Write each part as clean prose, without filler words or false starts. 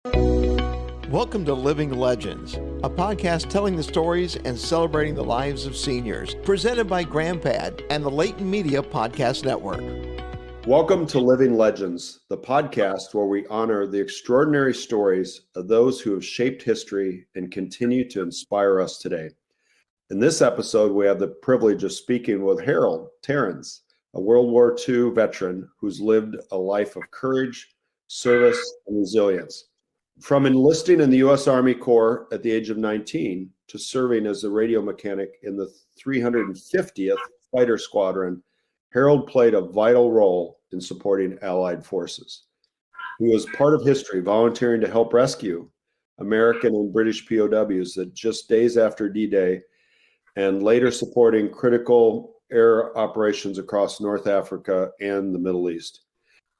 Welcome to Living Legends, a podcast telling the stories and celebrating the lives of seniors, presented by GrandPad and the Leighton Media Podcast Network. Welcome to Living Legends, the podcast where we honor the extraordinary stories of those who have shaped history and continue to inspire us today. In this episode, we have the privilege of speaking with Harold Terens, a World War II veteran who's lived a life of courage, service, and resilience. From enlisting in the U.S. Army Corps at the age of 19 to serving as a radio mechanic in the 350th Fighter Squadron, Harold played a vital role in supporting Allied forces. He was part of history, volunteering to help rescue American and British POWs that just days after D-Day, and later supporting critical air operations across North Africa and the Middle East.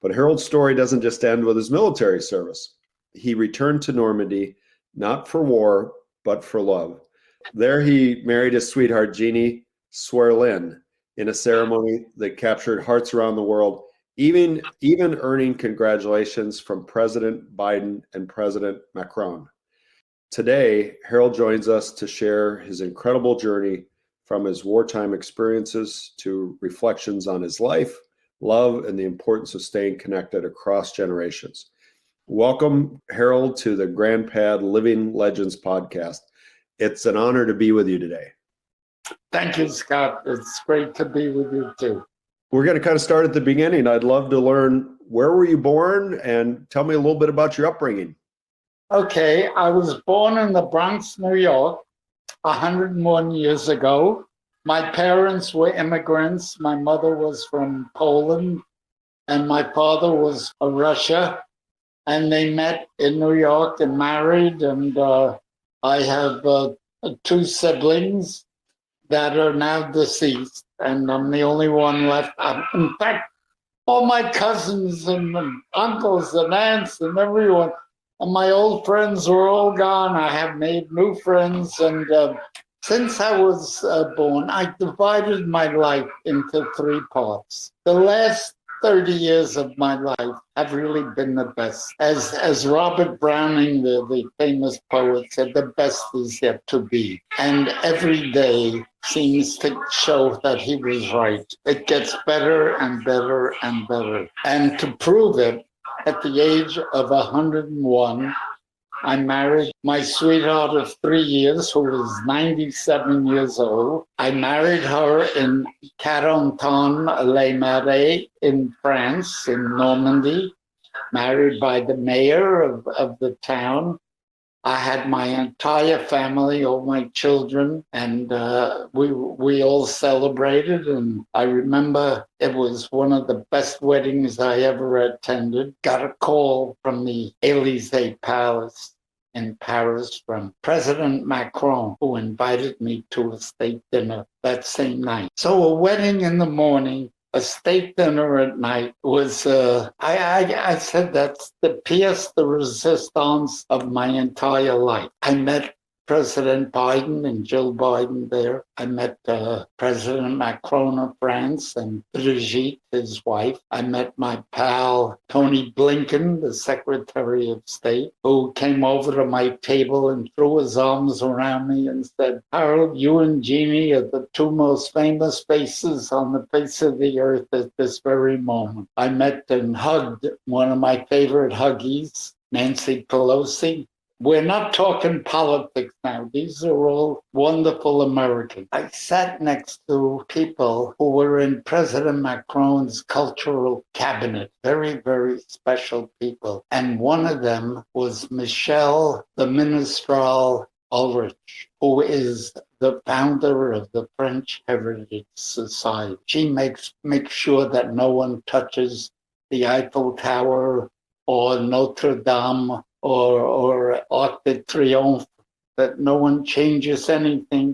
But Harold's story doesn't just end with his military service. He returned to Normandy, not for war, but for love. There he married his sweetheart, Jeannie Lien, in a ceremony that captured hearts around the world, even earning congratulations from President Biden and President Macron. Today, Harold joins us to share his incredible journey from his wartime experiences to reflections on his life, love, and the importance of staying connected across generations. Welcome, Harold, to the GrandPad Living Legends podcast. It's an honor to be with you today. Thank you, Scott. It's great to be with you, too. We're going to kind of start at the beginning. I'd love to learn, where were you born? And tell me a little bit about your upbringing. Okay, I was born in the Bronx, New York, 101 years ago. My parents were immigrants. My mother was from Poland, and my father was from Russia. And they met in New York and married. And I have two siblings that are now deceased. And I'm the only one left. In fact, all my cousins and uncles and aunts and everyone, and my old friends were all gone. I have made new friends. And since I was born, I divided my life into three parts. The last 30 years of my life have really been the best. As Robert Browning, the famous poet, said, the best is yet to be. And every day seems to show that he was right. It gets better and better and better. And to prove it, at the age of 101, I married my sweetheart of 3 years, who was 97 years old. I married her in Carentan-les-Marais in France, in Normandy, married by the mayor of the town. I had my entire family, all my children, and we all celebrated. And I remember it was one of the best weddings I ever attended. Got a call from the Élysée Palace in Paris from President Macron, who invited me to a state dinner that same night. So a wedding in the morning, a state dinner at night was, I said that's the pièce de résistance of my entire life. I met President Biden and Jill Biden there. I met President Macron of France and Brigitte, his wife. I met my pal, Tony Blinken, the Secretary of State, who came over to my table and threw his arms around me and said, Harold, you and Jeannie are the two most famous faces on the face of the earth at this very moment. I met and hugged one of my favorite huggies, Nancy Pelosi. We're not talking politics now. These are all wonderful Americans. I sat next to people who were in President Macron's cultural cabinet, very, very special people. And one of them was Michelle, the Ministral Ulrich, who is the founder of the French Heritage Society. She makes sure that no one touches the Eiffel Tower or Notre Dame or Arc de Triomphe, that no one changes anything.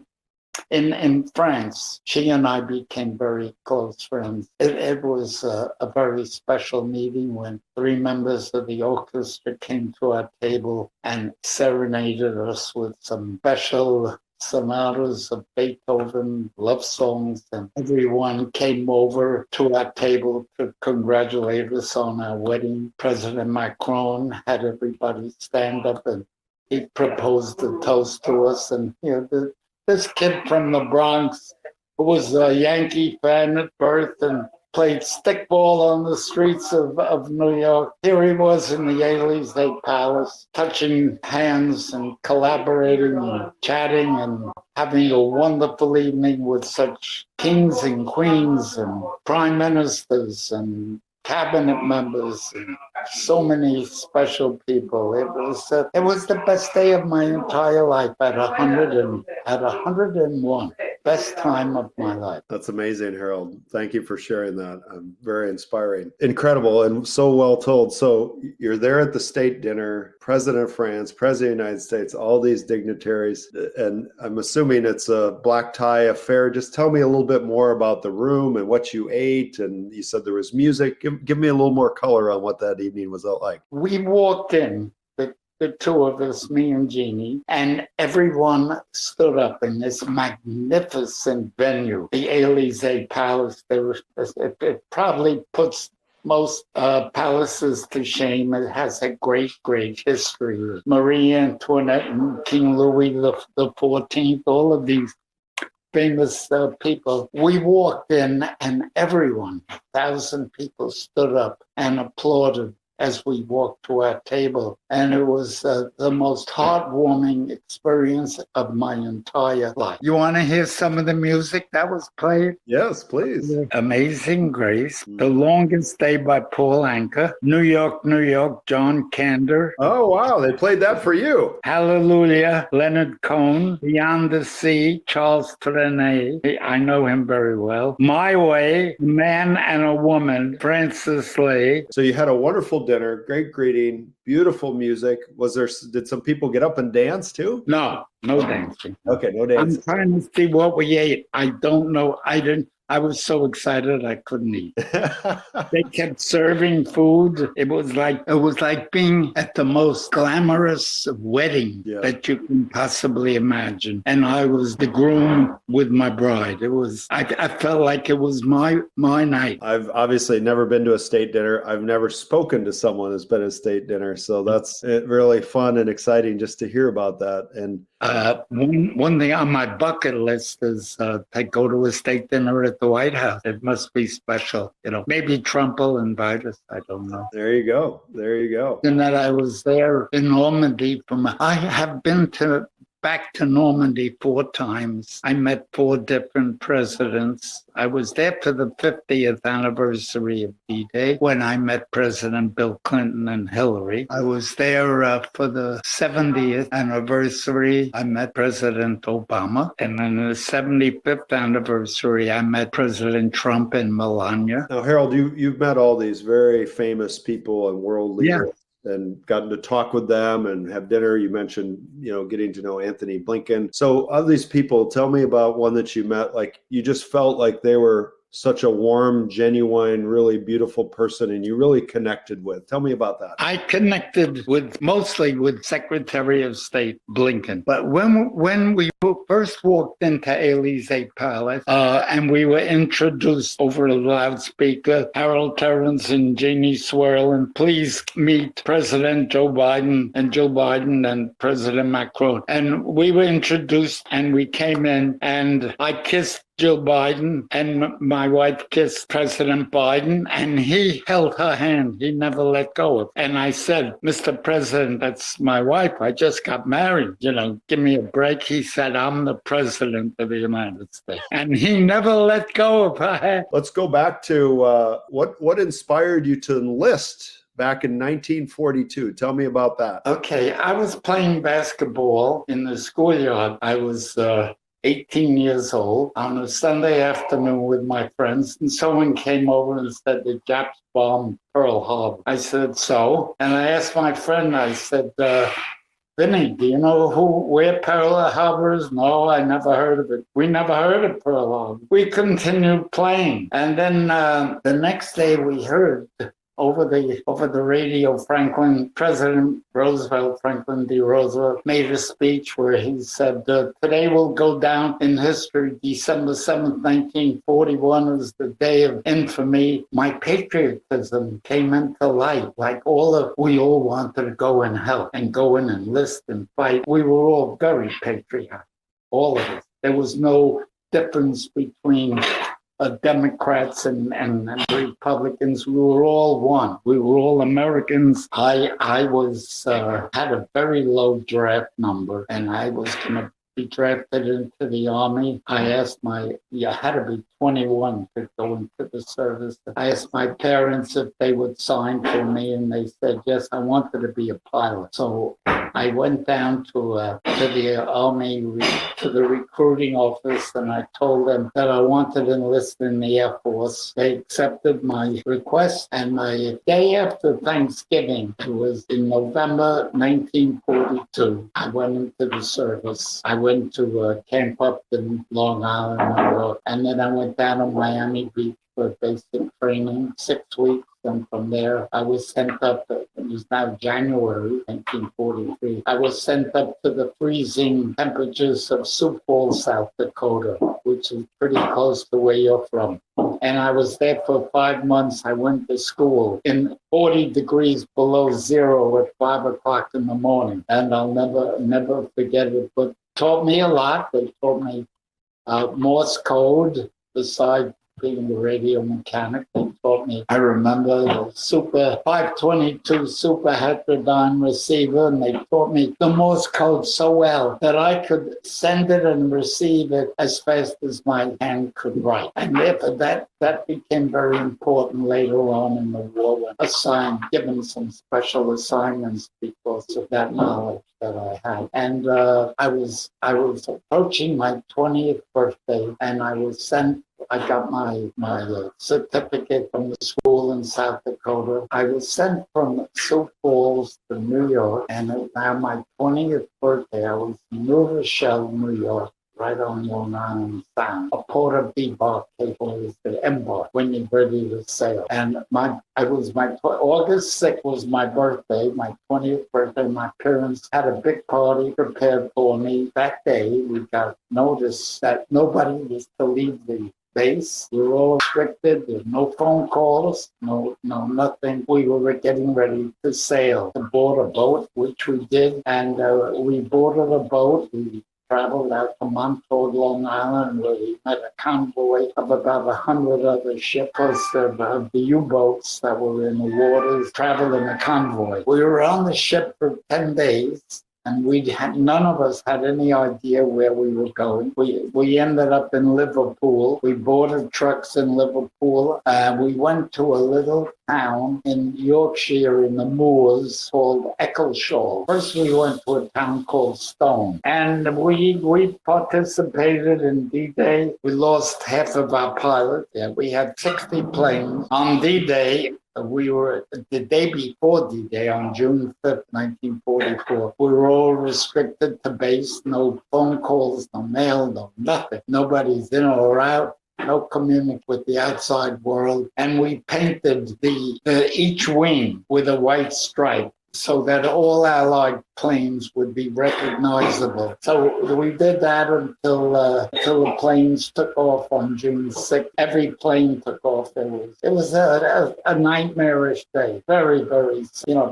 In France, she and I became very close friends. It was a very special meeting when three members of the orchestra came to our table and serenaded us with some special sonatas of Beethoven, love songs, and everyone came over to our table to congratulate us on our wedding. President Macron had everybody stand up, and he proposed a toast to us. And this kid from the Bronx, who was a Yankee fan at birth and played stickball on the streets of New York. Here he was in the Élysée Palace, touching hands and collaborating and chatting and having a wonderful evening with such kings and queens and prime ministers and cabinet members and so many special people. It was the best day of my entire life at 101. Best time of my life. That's amazing, Harold. Thank you for sharing that. Very inspiring. Incredible and so well told. So you're there at the state dinner, President of France, President of the United States, all these dignitaries, and I'm assuming it's a black tie affair. Just tell me a little bit more about the room and what you ate. And you said there was music. Give me a little more color on what that evening was like. We walked in, the two of us, me and Jeannie, and everyone stood up in this magnificent venue, the Élysée Palace. It probably puts most palaces to shame. It has a great, great history. Marie Antoinette and King Louis the 14th, all of these famous people. We walked in and everyone, 1,000 people, stood up and applauded as we walked to our table. And it was the most heartwarming experience of my entire life. You want to hear some of the music that was played? Yes, please. Amazing Grace, The Longest Day by Paul Anka, New York, New York, John Kander. Oh, wow. They played that for you. Hallelujah, Leonard Cohen, Beyond the Sea, Charles Trenet. I know him very well. My Way, Man and a Woman, Francis Lee. So you had a wonderful dinner, great greeting, beautiful music. Did some people get up and dance too? No dancing. Okay, no dancing. I'm trying to see what we ate. I don't know. I was so excited I couldn't eat. They kept serving food. It was like being at the most glamorous wedding that you can possibly imagine. And I was the groom with my bride. I felt like it was my night. I've obviously never been to a state dinner. I've never spoken to someone who's been at a state dinner. So that's really fun and exciting just to hear about that. And one thing on my bucket list is to go to a state dinner at the White House. It must be special. Maybe Trump will invite us. I don't know. There you go. And that I was there in Normandy I have been back to Normandy 4 times. I met 4 different presidents. I was there for the 50th anniversary of D-Day when I met President Bill Clinton and Hillary. I was there for the 70th anniversary. I met President Obama. And then the 75th anniversary, I met President Trump and Melania. Now, Harold, you've met all these very famous people and world leaders. Yeah. And gotten to talk with them and have dinner. You mentioned, getting to know Anthony Blinken. So of these people, tell me about one that you met, like you just felt like they were such a warm, genuine, really beautiful person and you really connected with. Tell me about that. I connected mostly with Secretary of State Blinken. But when we first walked into Élysée Palace and we were introduced over a loudspeaker, Harold Terens and Jeannie Swirl, and please meet President Joe Biden and President Macron. And we were introduced and we came in and I kissed Joe Biden and my wife kissed President Biden and he held her hand. He never let go of it. And I said, Mr. President, that's my wife. I just got married. Give me a break. He said, I'm the president of the United States. And he never let go of her hand. Let's go back to what inspired you to enlist back in 1942. Tell me about that. Okay, I was playing basketball in the schoolyard. I was 18 years old on a Sunday afternoon with my friends, and someone came over and said the Japs bombed Pearl Harbor. I said, so? And I asked my friend, I said, Vinny, do you know where Pearl Harbor is? No, I never heard of it. We never heard of Pearl Harbor. We continued playing. And then the next day we heard over the radio, President Franklin D. Roosevelt, made a speech where he said, "Today will go down in history. December 7th, 1941 is the day of infamy. My patriotism came into light. We all wanted to go and help and go and enlist and fight. We were all very patriotic, all of us. There was no difference between Democrats and Republicans. We were all one. We were all Americans. I was had a very low draft number, and I was going to be drafted into the Army. I had to be 21 to go into the service. I asked my parents if they would sign for me, and they said yes. I wanted to be a pilot, so I went down to the Army, to the recruiting office, and I told them that I wanted to enlist in the Air Force. They accepted my request, and my day after Thanksgiving, it was in November 1942, I went into the service. I went to camp up in Long Island, New York, and then I went down to Miami Beach for basic training, 6 weeks. And from there, I was sent up, it was now January 1943, I was sent up to the freezing temperatures of Sioux Falls, South Dakota, which is pretty close to where you're from. And I was there for 5 months. I went to school in 40 degrees below zero at 5 o'clock in the morning. And I'll never forget it, but taught me a lot. They taught me Morse code, besides being a radio mechanic. They taught me, I remember the Super 522 Super Heterodyne receiver, and they taught me the Morse code so well that I could send it and receive it as fast as my hand could write. And therefore that became very important later on in the war, when given some special assignments because of that knowledge that I had. And I was approaching my 20th birthday, and I got my certificate from the school in South Dakota. I was sent from Sioux Falls to New York, and now my 20th birthday, I was in New Rochelle, New York, right on Long Island Sound. A port of debarkation is the embark when you're ready to sail. And August 6th was my birthday, my 20th birthday. My parents had a big party prepared for me. That day, we got notice that nobody was to leave the base. We were all restricted. There's no phone calls, no nothing. We were getting ready to sail, to board a boat, which we did. And we boarded a boat. We traveled out to Montauk, Long Island, where we met a convoy of about 100 other ships of the U-boats that were in the waters, traveled in a convoy. We were on the ship for 10 days. And none of us had any idea where we were going. We ended up in Liverpool. We boarded trucks in Liverpool. We went to a little town in Yorkshire in the moors called Eccleshall. First, we went to a town called Stone. And we participated in D-Day. We lost half of our pilots. Yeah, we had 60 planes. On D-Day, we were the day before D-Day, on June 5th, 1944. We were all restricted to base, no phone calls, no mail, no nothing. Nobody's in or out, no communication with the outside world. And we painted each wing with a white stripe, so that all Allied planes would be recognizable. So we did that until the planes took off on June 6th. Every plane took off. It was a nightmarish day. Very, very,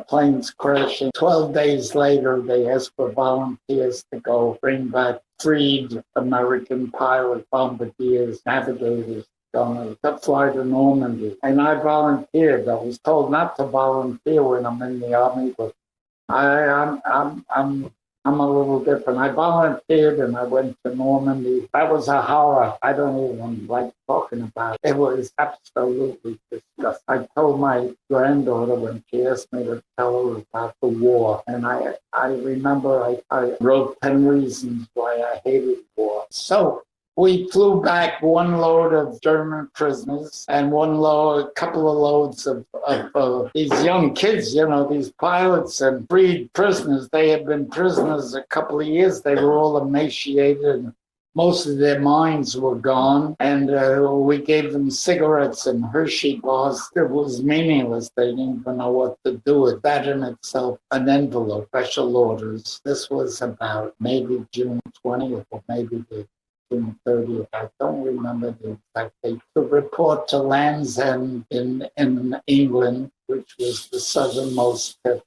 planes crashing. 12 days later, they asked for volunteers to go bring back freed American pilots, bombardiers, navigators, to fly to Normandy. And I volunteered. I was told not to volunteer when I'm in the Army, but I'm a little different. I volunteered and I went to Normandy. That was a horror. I don't even like talking about it. It was absolutely disgusting. I told my granddaughter when she asked me to tell her about the war, and I remember I wrote 10 reasons why I hated war. So we flew back one load of German prisoners and a couple of loads of these young kids, these pilots and freed prisoners. They had been prisoners a couple of years. They were all emaciated and most of their minds were gone, and we gave them cigarettes and Hershey bars. It was meaningless. They didn't even know what to do with that in itself. An envelope, special orders. This was about maybe June 20th or maybe the June 30th. I don't remember the exact date. To report to Land's End in England, which was the southernmost tip,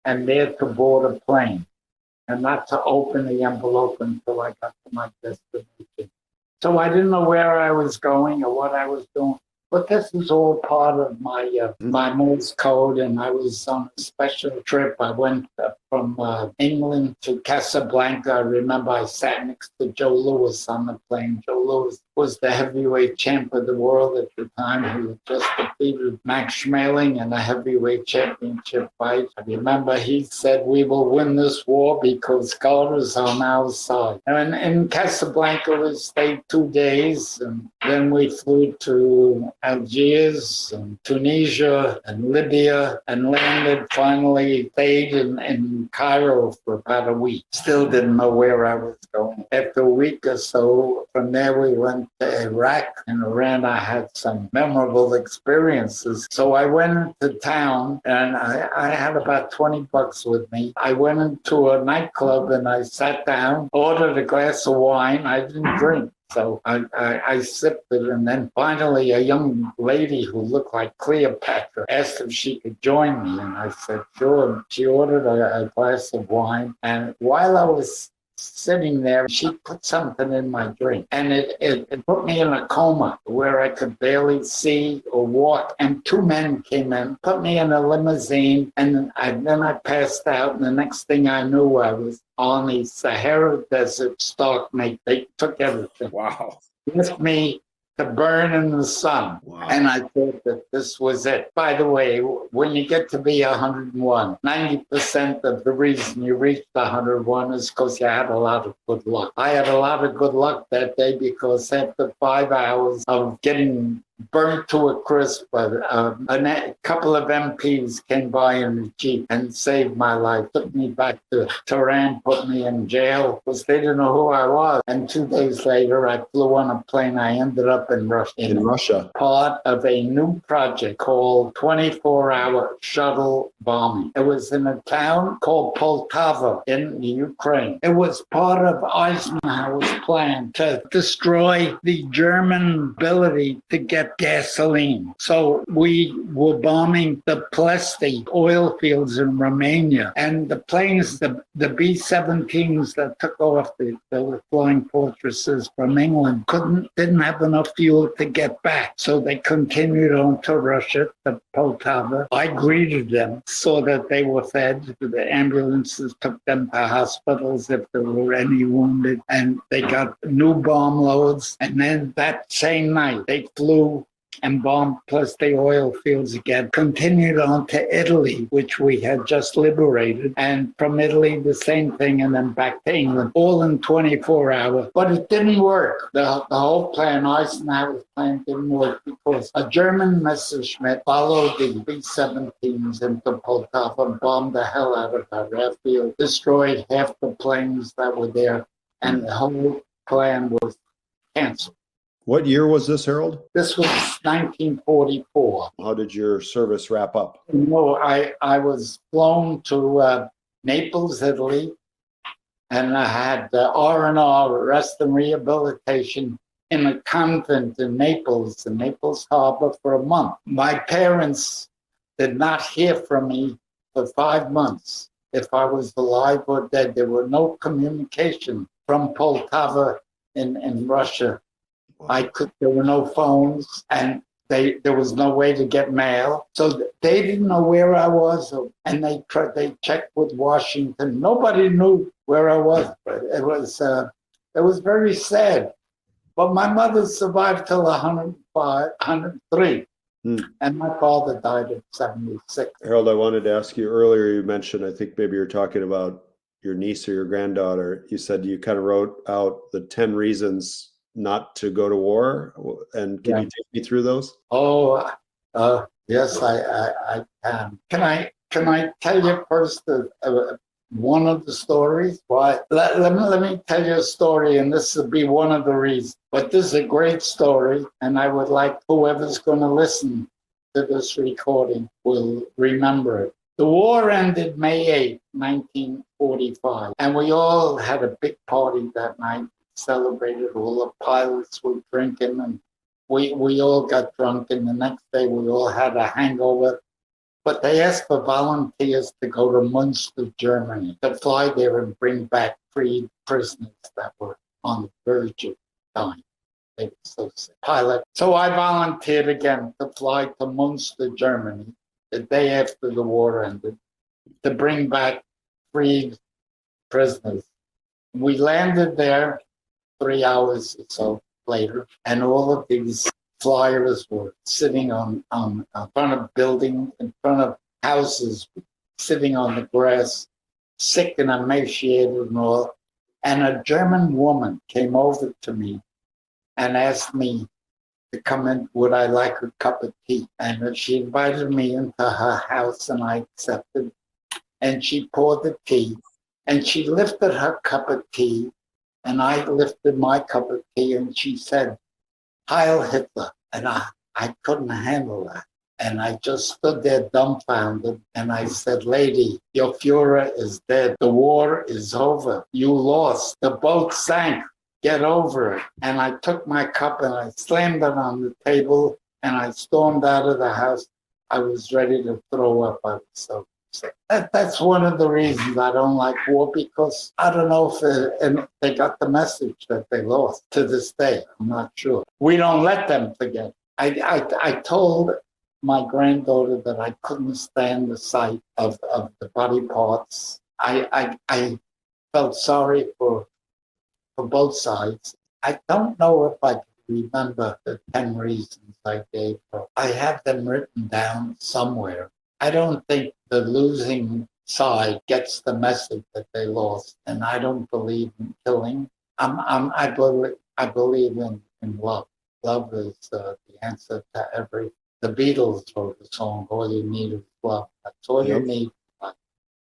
and there to board a plane, and not to open the envelope until I got to my destination. So I didn't know where I was going or what I was doing. But this was all part of my Morse code, and I was on a special trip. I went from England to Casablanca. I remember I sat next to Joe Louis on the plane. Joe Louis was the heavyweight champ of the world at the time. He had just defeated Max Schmeling in a heavyweight championship fight. I remember he said, "We will win this war because God is on our side." And in Casablanca, we stayed 2 days, and then we flew to Algiers and Tunisia and Libya, and landed, finally stayed in Cairo for about a week. Still didn't know where I was going. After a week or so, from there we went to Iraq. In Iran, I had some memorable experiences. So I went into town, and I had about $20 with me. I went into a nightclub and I sat down, ordered a glass of wine. I didn't drink. So I sipped it, and then finally a young lady who looked like Cleopatra asked if she could join me, and I said, sure. She ordered a glass of wine, and while I was sitting there, she put something in my drink, and it put me in a coma where I could barely see or walk, and 2 men came in, put me in a limousine, and then I passed out, and the next thing I knew, I was on the Sahara Desert, stark naked. They took everything. Wow. Left me to burn in the sun. Wow. And I thought that this was it. By the way, when you get to be 101, 90% of the reason you reached 101 is because you had a lot of good luck. I had a lot of good luck that day because after 5 hours of getting burnt to a crisp, a couple of MPs came by in a Jeep and saved my life, took me back to Terens, put me in jail because they didn't know who I was. And 2 days later, I flew on a plane. I ended up in Russia. In Russia. Part of a new project called 24-hour shuttle bombing. It was in a town called Poltava in Ukraine. It was part of Eisenhower's plan to destroy the German ability to get gasoline. So we were bombing the Plesty oil fields in Romania, and the planes, the B-17s that took off, the flying fortresses from England, didn't have enough fuel to get back. So they continued on to Russia, to Poltava. I greeted them, saw that they were fed. The ambulances took them to hospitals if there were any wounded, and they got new bomb loads. And then that same night, they flew and bombed plus the oil fields again, continued on to Italy, which we had just liberated, and from Italy the same thing, and then back to England, all in 24 hours. But it didn't work. The whole plan, Eisenhower's plan, didn't work because a German Messerschmitt followed the B-17s into Poltava and bombed the hell out of our airfield, destroyed half the planes that were there, and the whole plan was canceled. What year was this, Harold? This was 1944. How did your service wrap up? No, I was flown to Naples, Italy, and I had R&R, rest and rehabilitation, in a convent in Naples Harbor for a month. My parents did not hear from me for 5 months if I was alive or dead. There were no communication from Poltava in Russia. There were no phones, and there was no way to get mail. So they didn't know where I was, and they checked with Washington. Nobody knew where I was. But it was very sad. But my mother survived till 105, 103. And my father died at 76. Harold, I wanted to ask you earlier, you mentioned, I think maybe you're talking about your niece or your granddaughter. You said you kind of wrote out the 10 reasons not to go to war, and can you take me through those? Oh, yes, I can. Can I tell you first one of the stories. Why? Let me tell you a story, and this will be one of the reasons. But this is a great story, and I would like whoever's going to listen to this recording will remember it. The war ended May 8th, 1945, and we all had a big party that night, celebrated. All the pilots were drinking, and we all got drunk, and the next day we all had a hangover. But they asked for volunteers to go to Munster, Germany, to fly there and bring back freed prisoners that were on the verge of dying. They were so sick. Pilot. So I volunteered again to fly to Munster, Germany, the day after the war ended, to bring back freed prisoners. We landed there 3 hours or so later, and all of these flyers were sitting on in front of buildings, in front of houses, sitting on the grass, sick and emaciated and all. And a German woman came over to me and asked me to come in, would I like a cup of tea? And she invited me into her house, and I accepted. And she poured the tea, and she lifted her cup of tea, and I lifted my cup of tea, and she said, Heil Hitler. And I couldn't handle that. And I just stood there dumbfounded. And I said, lady, your Fuhrer is dead. The war is over. You lost. The boat sank. Get over it. And I took my cup and I slammed it on the table, and I stormed out of the house. I was ready to throw up. I was so sick. That's one of the reasons I don't like war, because I don't know if they got the message that they lost to this day. I'm not sure. We don't let them forget. I told my granddaughter that I couldn't stand the sight of the body parts. I felt sorry for both sides. I don't know if I can remember the 10 reasons I gave her. I have them written down somewhere. I don't think the losing side gets the message that they lost, and I don't believe in killing. I believe in love. Love is the answer to every. The Beatles wrote the song, "All You Need Is Love." That's all you need.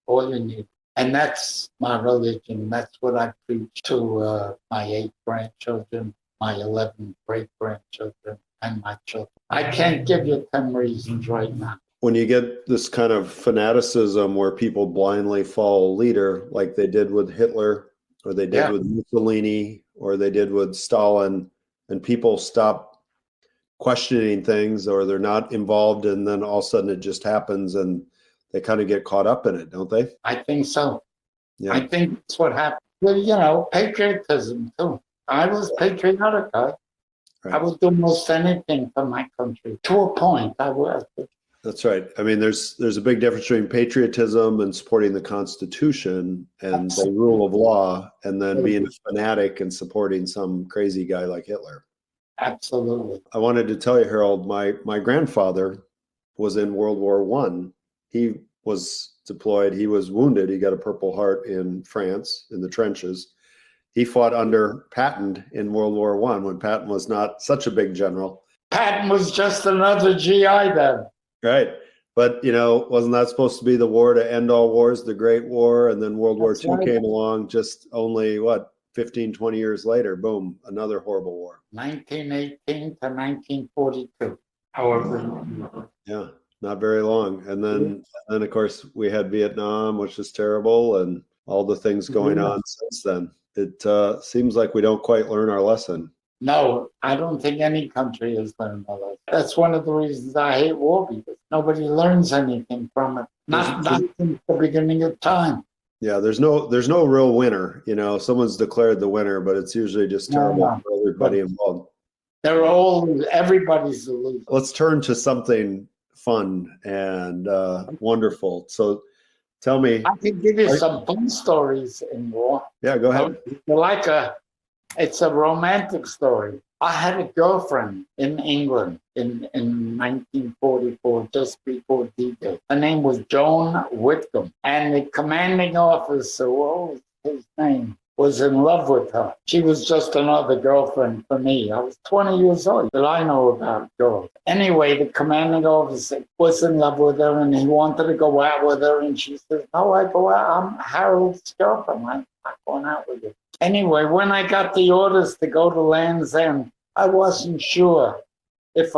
All you need. And that's my religion. That's what I preach to my 8 grandchildren, my 11 great-grandchildren, and my children. I can't give you 10 reasons right now. When you get this kind of fanaticism where people blindly follow a leader, like they did with Hitler, or they did with Mussolini, or they did with Stalin, and people stop questioning things, or they're not involved, and then all of a sudden it just happens, and they kind of get caught up in it, don't they? I think so. Yeah. I think that's what happened. Well, patriotism too. I was patriotic. Right. I would do most anything for my country. To a point, I was. That's right. I mean, there's a big difference between patriotism and supporting the Constitution and the rule of law, and then being a fanatic and supporting some crazy guy like Hitler. Absolutely. I wanted to tell you, Harold, my grandfather was in World War I. He was deployed. He was wounded. He got a Purple Heart in France in the trenches. He fought under Patton in World War I when Patton was not such a big general. Patton was just another GI then. Right. But, wasn't that supposed to be the war to end all wars, the Great War? And then World War II came along just only, 15, 20 years later. Boom, another horrible war. 1918 to 1942. However. Yeah, not very long. And then, of course, we had Vietnam, which is terrible, and all the things going on since then. It seems like we don't quite learn our lesson. No, I don't think any country has learned a lesson. That's one of the reasons I hate war, because nobody learns anything from it. Not since the beginning of time. Yeah, there's no real winner. Someone's declared the winner, but it's usually just terrible for everybody involved. Everybody's a loser. Let's turn to something fun and wonderful. So tell me. I can give you some fun stories in war. Yeah, go ahead. It's a romantic story. I had a girlfriend in England in 1944, just before D-Day. Her name was Joan Whitcomb. And the commanding officer, what was his name? was in love with her. She was just another girlfriend for me. I was 20 years old, but I know about girls. Anyway, the commanding officer was in love with her, and he wanted to go out with her, and she said, no, I go out. I'm Harold's girlfriend. I'm not going out with you. Anyway, when I got the orders to go to Land's End, I wasn't sure if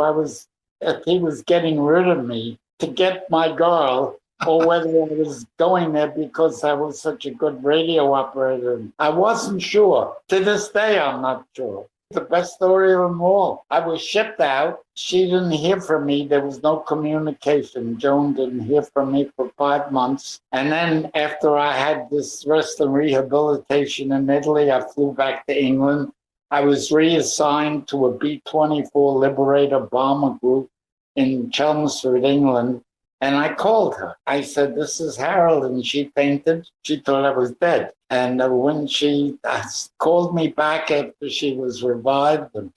he was getting rid of me to get my girl, or whether I was going there because I was such a good radio operator. I wasn't sure. To this day, I'm not sure. The best story of them all. I was shipped out. She didn't hear from me. There was no communication. Joan didn't hear from me for 5 months. And then after I had this rest and rehabilitation in Italy, I flew back to England. I was reassigned to a B-24 Liberator bomber group in Chelmsford, England. And I called her. I said, this is Harold. And she fainted. She thought I was dead. And when she called me back after she was revived and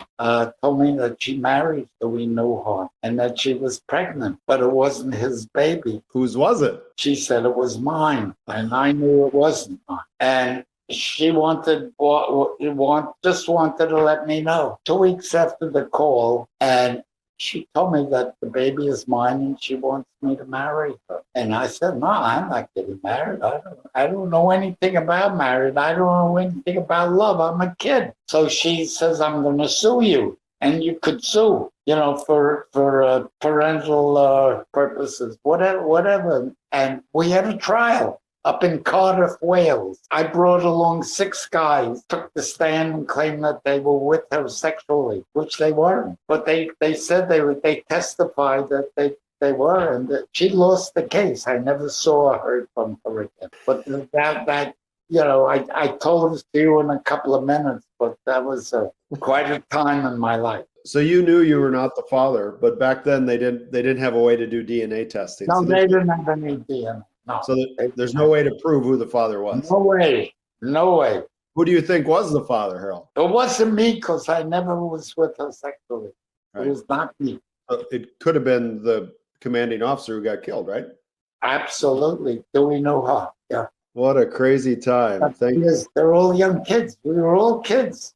told me that she married Louis Newhart and that she was pregnant, but it wasn't his baby. Whose was it? She said it was mine. And I knew it wasn't mine. And she just wanted to let me know. 2 weeks after the call, and she told me that the baby is mine and she wants me to marry her. And I said, no, I'm not getting married. I don't know anything about marriage. I don't know anything about love. I'm a kid. So she says, I'm going to sue you. And you could sue, for parental purposes, whatever. And we had a trial up in Cardiff, Wales. I brought along 6 guys, took the stand and claimed that they were with her sexually, which they weren't. But they said they testified that they were, and that she lost the case. I never saw or heard from her again. But I told this to you in a couple of minutes, but that was quite a time in my life. So you knew you were not the father, but back then they didn't have a way to do DNA testing. No, so they didn't have any DNA. No. So there's no way to prove who the father was. No way. Who do you think was the father, Harold? It wasn't me, because I never was with her sexually. Right. It was not me. It could have been the commanding officer who got killed, right? Absolutely. Do we know her? Yeah. What a crazy time. Thank you. They're all young kids. We were all kids.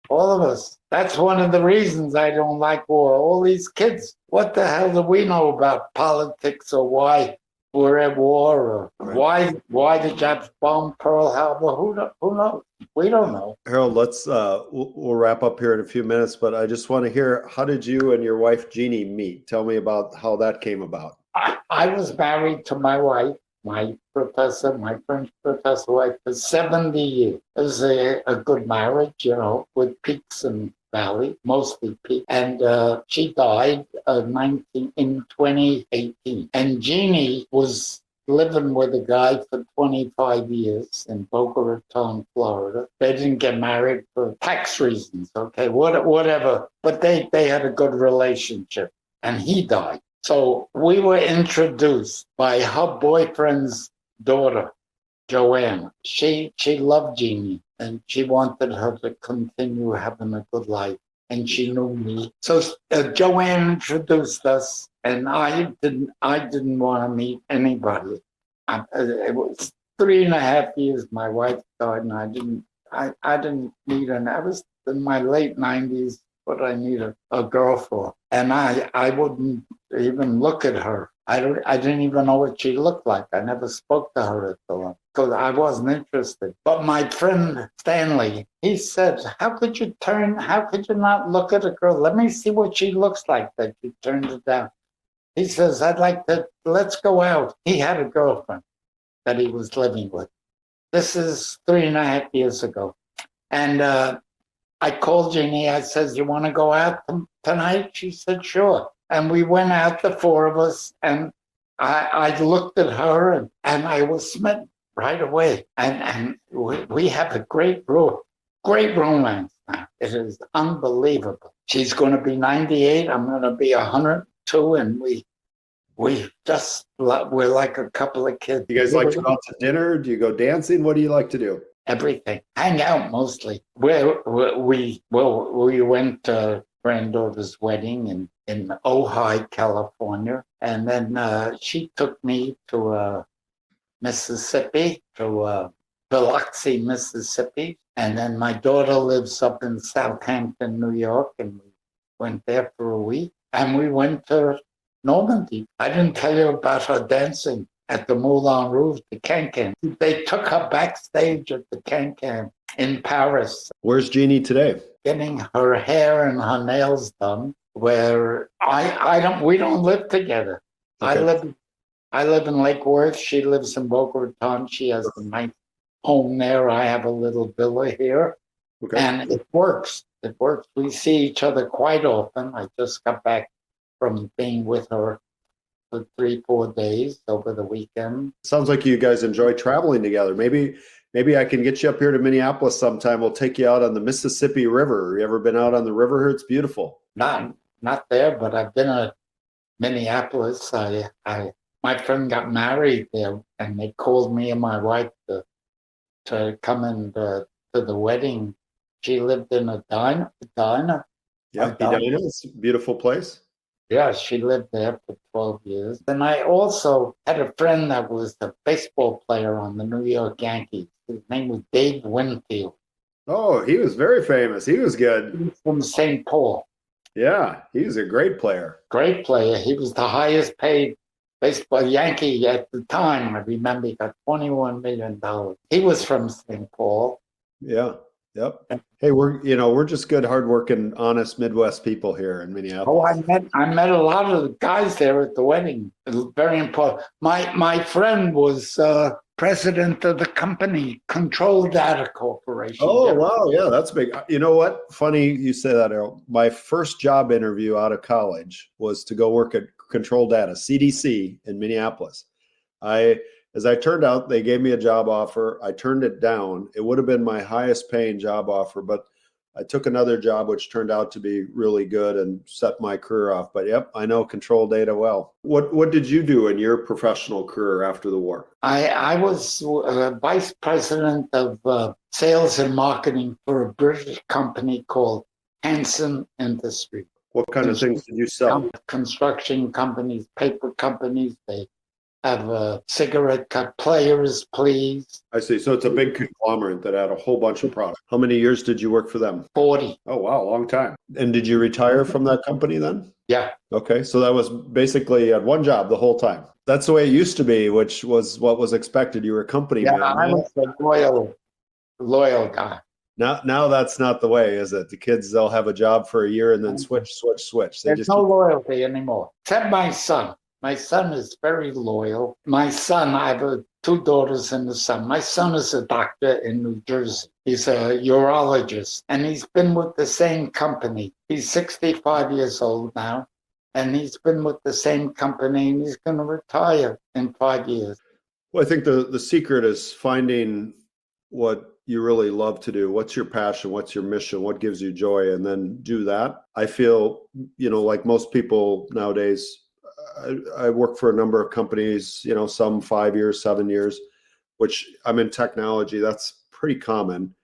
All of us. That's one of the reasons I don't like war. All these kids. What the hell do we know about politics, or why we're at war, or why the Japs bombed Pearl Harbor? Who knows? We don't know. Harold, let's we'll wrap up here in a few minutes, but I just want to hear, how did you and your wife Jeannie meet? Tell me about how that came about. I was married to my wife, my French professor wife, for 70 years. It was a good marriage, with peaks and valleys, mostly peaks. And she died in 2018. And Jeannie was living with a guy for 25 years in Boca Raton, Florida. They didn't get married for tax reasons, okay, whatever. But they had a good relationship, and he died. So we were introduced by her boyfriend's daughter, Joanne. She loved Jeannie, and she wanted her to continue having a good life, and she knew me. So Joanne introduced us, and I didn't want to meet anybody. It was 3.5 years my wife died, and I didn't meet her. And I was in my late 90s. What I need a girl for, and I wouldn't even look at her. I didn't even know what she looked like. I never spoke to her at the time because I wasn't interested. But my friend Stanley, he said, how could you not look at a girl? Let me see what she looks like, that you turned it down. He says, let's go out. He had a girlfriend that he was living with. This is 3.5 years ago. And I called Jeannie. I said, you want to go out tonight? She said, sure. And we went out, the 4 of us, and I looked at her, and I was smitten right away. And we have a great romance now. It is unbelievable. She's going to be 98. I'm going to be 102, and we're like a couple of kids. You guys like to go out to dinner? Do you go dancing? What do you like to do? Everything. Hang out mostly. We went to granddaughter's wedding in Ojai, California, and then she took me to Mississippi, to Biloxi, Mississippi. And then my daughter lives up in Southampton, New York, and we went there for a week. And we went to Normandy. I didn't tell you about her dancing at the Moulin Rouge, the Can-Can. They took her backstage at the Can-Can in Paris. Where's Jeannie today? Getting her hair and her nails done. Where we don't live together. Okay. I live in Lake Worth. She lives in Boca Raton. She has a nice home there. I have a little villa here. Okay. And it works. It works. We see each other quite often. I just got back from being with her for 3-4 days over the weekend. Sounds like you guys enjoy traveling together. Maybe I can get you up here to Minneapolis sometime. We'll take you out on the Mississippi River. You ever been out on the river? It's beautiful. Not there, but I've been to Minneapolis. My friend got married there, and they called me and my wife to come in to the wedding. She lived in Edina. Yeah, Edina is a beautiful place. Yeah, she lived there for 12 years. And I also had a friend that was a baseball player on the New York Yankees. His name was Dave Winfield. Oh, he was very famous. He was good. He was from St. Paul. Yeah, he was a great player. Great player. He was the highest paid baseball Yankee at the time. I remember he got $21 million. He was from St. Paul. Yeah. Yep. Hey, we're just good, hardworking, honest Midwest people here in Minneapolis. Oh, I met a lot of the guys there at the wedding. It was very important. My friend was president of the company, Control Data Corporation. Oh, wow. Yeah, that's big. You know what? Funny you say that, Errol. My first job interview out of college was to go work at Control Data, CDC, in Minneapolis. As I turned out, they gave me a job offer. I turned it down. It would have been my highest paying job offer, but I took another job, which turned out to be really good and set my career off. But yep, I know Control Data well. What did you do in your professional career after the war? I was vice president of sales and marketing for a British company called Hanson Industries. What kind of things did you sell? Construction companies, paper companies. They have a cigarette cut, Players, Please. I see. So it's a big conglomerate that had a whole bunch of products. How many years did you work for them? 40. Oh, wow. Long time. And did you retire from that company then? Yeah. Okay. So that was basically at one job the whole time. That's the way it used to be, which was what was expected. You were a company man. Yeah, I was a loyal guy. Now that's not the way, is it? The kids, they'll have a job for a year and then switch. There's no loyalty anymore, except my son. My son is very loyal. My son, I have 2 daughters and a son. My son is a doctor in New Jersey. He's a urologist, and he's been with the same company. He's 65 years old now, and he's been with the same company, and he's going to retire in 5 years. Well, I think the secret is finding what you really love to do. What's your passion? What's your mission? What gives you joy? And then do that. I feel, like most people nowadays, I work for a number of companies, some 5 years, 7 years, which I'm in technology. That's pretty common.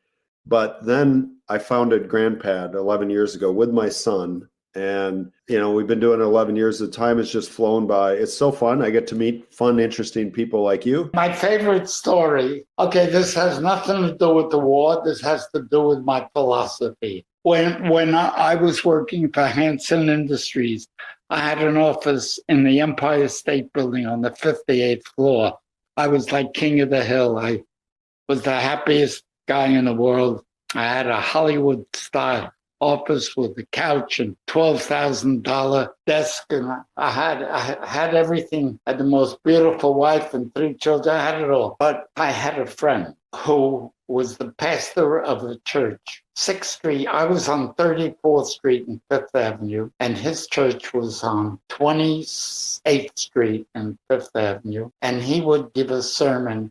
But then I founded GrandPad 11 years ago with my son. And, we've been doing it 11 years. The time has just flown by. It's so fun. I get to meet fun, interesting people like you. My favorite story. Okay, this has nothing to do with the war. This has to do with my philosophy. When I was working for Hanson Industries, I had an office in the Empire State Building on the 58th floor. I was like king of the hill. I was the happiest guy in the world. I had a Hollywood-style office with a couch and $12,000 desk, and I had everything. I had the most beautiful wife and 3 children. I had it all. But I had a friend who was the pastor of a church, 6th Street. I was on 34th Street and 5th Avenue, and his church was on 28th Street and 5th Avenue. And he would give a sermon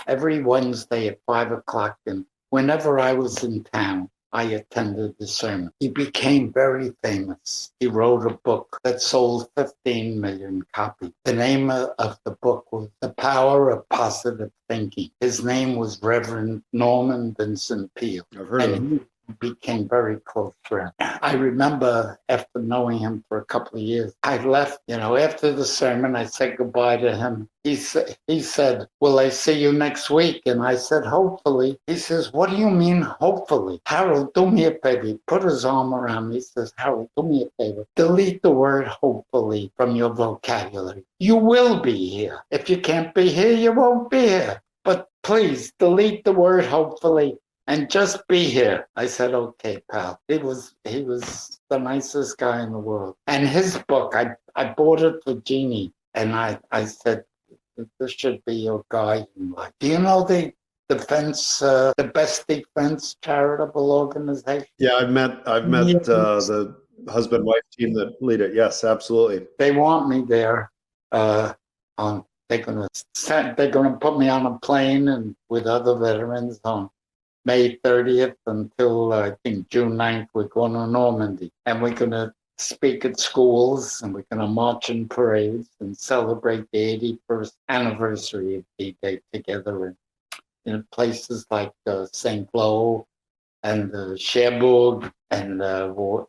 every Wednesday at 5 o'clock. And whenever I was in town, I attended the sermon. He became very famous. He wrote a book that sold 15 million copies. The name of the book was The Power of Positive Thinking. His name was Reverend Norman Vincent Peale. I've heard of him. became very close friends. I remember after knowing him for a couple of years, I left, after the sermon, I said goodbye to him. He said, will I see you next week? And I said, hopefully. He says, what do you mean, hopefully? Harold, do me a favor. He put his arm around me. He says, Harold, do me a favor. Delete the word hopefully from your vocabulary. You will be here. If you can't be here, you won't be here. But please delete the word hopefully and just be here. I said, okay, pal. He was the nicest guy in the world. And his book, I bought it for Jeannie. And I said, this should be your guide in life. Do you know the Best Defense charitable organization? Yeah, I've met the husband-wife team that lead it. Yes, absolutely. They want me there. They're gonna put me on a plane and with other veterans on May 30th until I think June 9th. We're going to Normandy, and we're gonna speak at schools, and we're gonna march in parades and celebrate the 81st anniversary of D-Day together in places like St. Cloud and Cherbourg and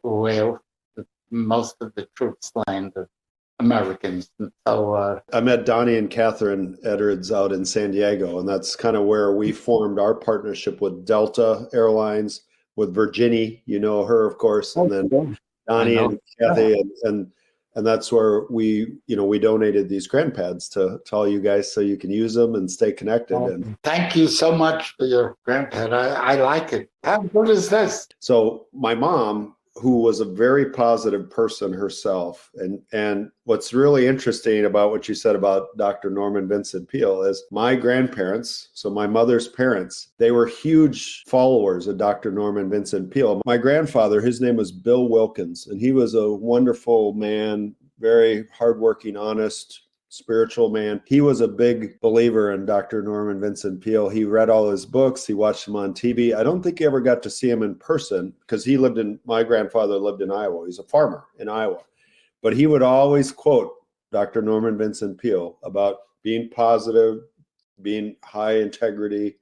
where most of the troops landed. Americans. So I met Donnie and Catherine Edwards out in San Diego, and that's kind of where we formed our partnership with Delta Airlines, with Virginia, you know her, of course, and then Donnie and Kathy, and that's where we donated these grandpads to all you guys so you can use them and stay connected. And thank you so much for your grandpad. I like it. How good is this? So my mom, who was a very positive person herself. And what's really interesting about what you said about Dr. Norman Vincent Peale is my grandparents, so my mother's parents, they were huge followers of Dr. Norman Vincent Peale. My grandfather, his name was Bill Wilkins, and he was a wonderful man, very hardworking, honest, spiritual man. He was a big believer in Dr. Norman Vincent Peale. He read all his books. He watched him on TV. I don't think he ever got to see him in person because my grandfather lived in Iowa. He's a farmer in Iowa. But he would always quote Dr. Norman Vincent Peale about being positive, being high integrity,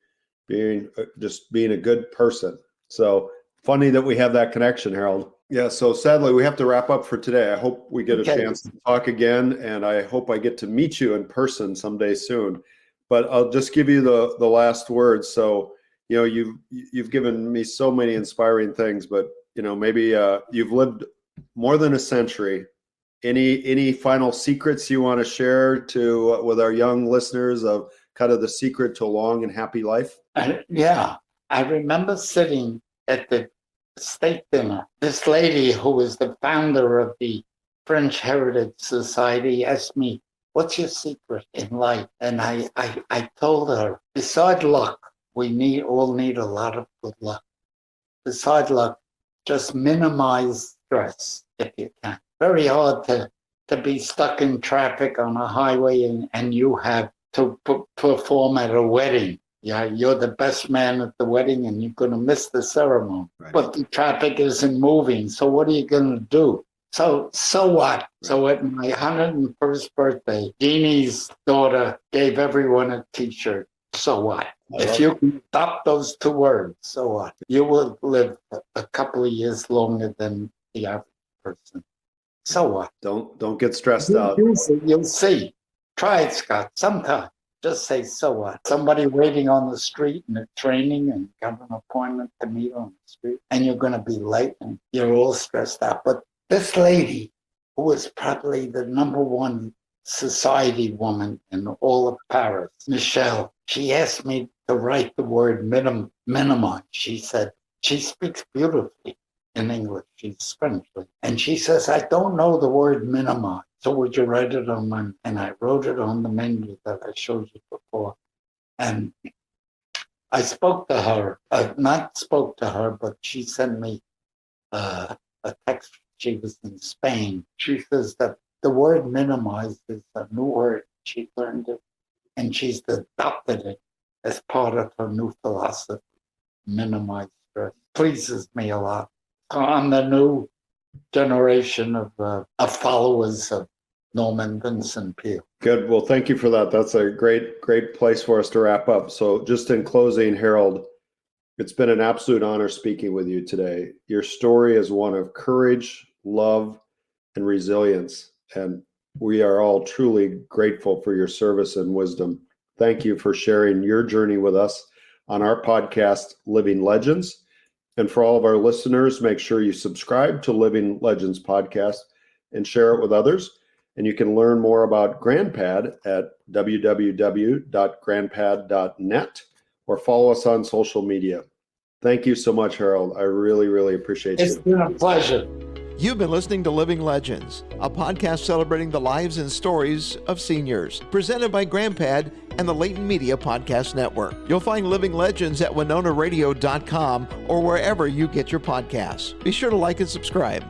being a good person. So funny that we have that connection, Harold. Yeah, so sadly, we have to wrap up for today. I hope we get a chance to talk again, and I hope I get to meet you in person someday soon. But I'll just give you the last words. So, you've given me so many inspiring things, but, maybe you've lived more than a century. Any final secrets you want to share with our young listeners of kind of the secret to a long and happy life? Yeah, I remember sitting at the state dinner. This lady who was the founder of the French Heritage Society asked me, what's your secret in life? And I told her, beside luck, we all need a lot of good luck. Beside luck, just minimize stress if you can. Very hard to be stuck in traffic on a highway and you have to perform at a wedding. Yeah, you're the best man at the wedding and you're going to miss the ceremony. Right. But the traffic isn't moving. So what are you going to do? So what? Right. So at my 101st birthday, Jeannie's daughter gave everyone a T-shirt. So what? If you can stop those two words, so what? You will live a couple of years longer than the average person. So what? Don't get stressed out. You'll see. Try it, Scott, sometime. Just say, so what? Somebody waiting on the street and they're training and got an appointment to meet on the street, and you're going to be late and you're all stressed out. But this lady, who was probably the number one society woman in all of Paris, Michelle, she asked me to write the word minimize. She said, she speaks beautifully in English. She's French. And she says, I don't know the word minimize. So would you write it on my, and I wrote it on the menu that I showed you before. And I spoke to her, but she sent me a text. She was in Spain. She says that the word minimize is a new word. She learned it and she's adopted it as part of her new philosophy, minimize stress. Pleases me a lot. I'm the new generation of followers of Norman Vincent Peale. Good. Well, thank you for that. That's a great place for us to wrap up. So just in closing, Harold, It's been an absolute honor speaking with you today. Your story is one of courage, love, and resilience, and we are all truly grateful for your service and wisdom. Thank you for sharing your journey with us on our podcast, Living Legends. And for all of our listeners, make sure you subscribe to Living Legends podcast and share it with others. And you can learn more about GrandPad at www.grandpad.net or follow us on social media. Thank you so much, Harold. I really, really appreciate It's you. been a pleasure. You've been listening to Living Legends, a podcast celebrating the lives and stories of seniors, presented by GrandPad and the Lien Media Podcast Network. You'll find Living Legends at WinonARadio.com or wherever you get your podcasts. Be sure to like and subscribe.